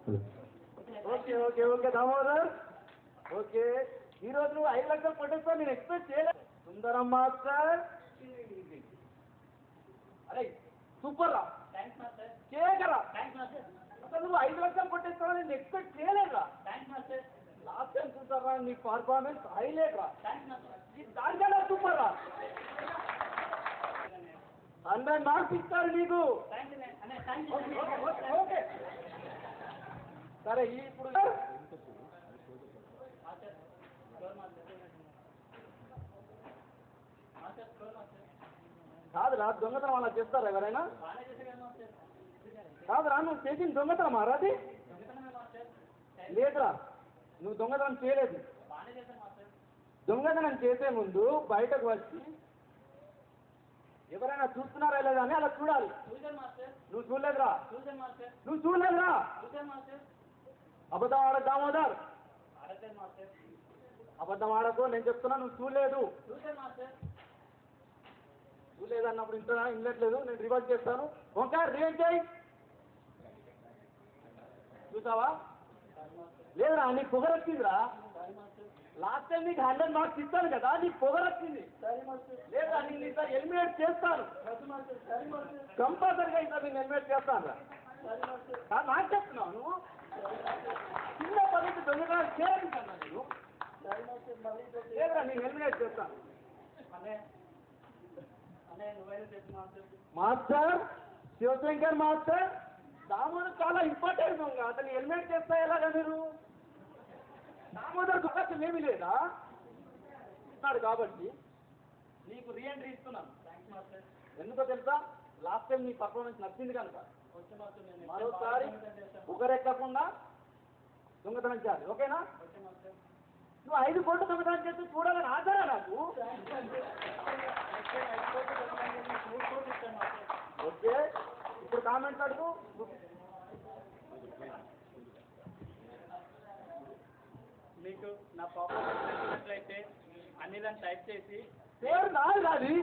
Okay okay okay Damodar okay. ఈరోజు నువ్వు 5 లక్షలు కొట్టేస్తావు నేను ఎక్స్పెక్ట్ చేయలేదు. సుందరం మాస్టర్ అరే సూపర్ రా, కేకరా. అసలు నువ్వు 5 లక్షలు కొట్టేస్తావు నేను ఎక్స్పెక్ట్ చేయలేదురా. లాస్ట్ టైం చూసారా నీ పర్ఫార్మెన్స్ హైలైట్ రా, దానికన్నా సూపర్ రా. 100 మార్క్స్ ఇస్తారు నీకు. ఓకే సరే ఇప్పుడు కాదురా దొంగతనం అలా చేస్తారా ఎవరైనా? కాదురా నువ్వు చేసిన దొంగతనం అది లేదురా, నువ్వు దొంగతనం చేయలేదు. దొంగతనం చేసే ముందు బయటకు వచ్చి ఎవరైనా చూస్తున్నారా లేదా అని అలా చూడాలి. నువ్వు చూడలేదురా, నువ్వు చూడలేదురా. అబద్ధం ఆడ దామోదర్, అబద్ధం ఆడకు. నేను చెప్తున్నా నువ్వు చూడలేదు. చూడలేదు అన్నప్పుడు ఇంత ఇనట్లేదు. నేను రివర్స్ చేస్తాను. ఓంకార్ రివర్స్ చేయి. చూసావా లేదురా, నీకు పొగరు వచ్చిందిరా. లాస్ట్ టైం నీకు 100 మార్క్స్ ఇస్తాను కదా, నీకు పొగరు వచ్చింది. లేదా నేను ఈసారి ఎలిమినేట్ చేస్తాను కంపల్సరిగా. ఈసారి నేను ఎలిమినేట్ చేస్తాను రా. నాకు చెప్తున్నావు నువ్వు చిన్న పద్ధతి దొంగతనాలు చేయాలనుకున్నా నేను. లేదురా నేను ఎలిమినేట్ చేస్తాను. మాస్టర్ శివశంకర్ మాస్టర్, దామోదర్ చాలా ఇంపార్టెంట్ దొంగ, అతన్ని ఎలిమినేట్ చేస్తా ఎలాగా మీరు? దామోదర్ అవకాశం ఏమీ లేదా ఇస్తాడు కాబట్టి నీకు రీఎంట్రీ ఇస్తున్నాను. ఎందుకో తెలుసా, లాస్ట్ టైం నీ పర్ఫార్మెన్స్ నచ్చింది కనుక మరోసారి ఒకరెక్కకుండా దొంగతనం చేయాలి. ఓకేనా? నువ్వు 5 కోట్లు దొంగతనం చేస్తే చూడాలని ఆధారా నాకు. ఓకే ఇప్పుడు కామెంట్స్ అడుగు. మీకు నా పర్ఫార్మెన్స్ నచ్చినట్లయితే అన్ని దాన్ని టైప్ చేసి పేరు నాది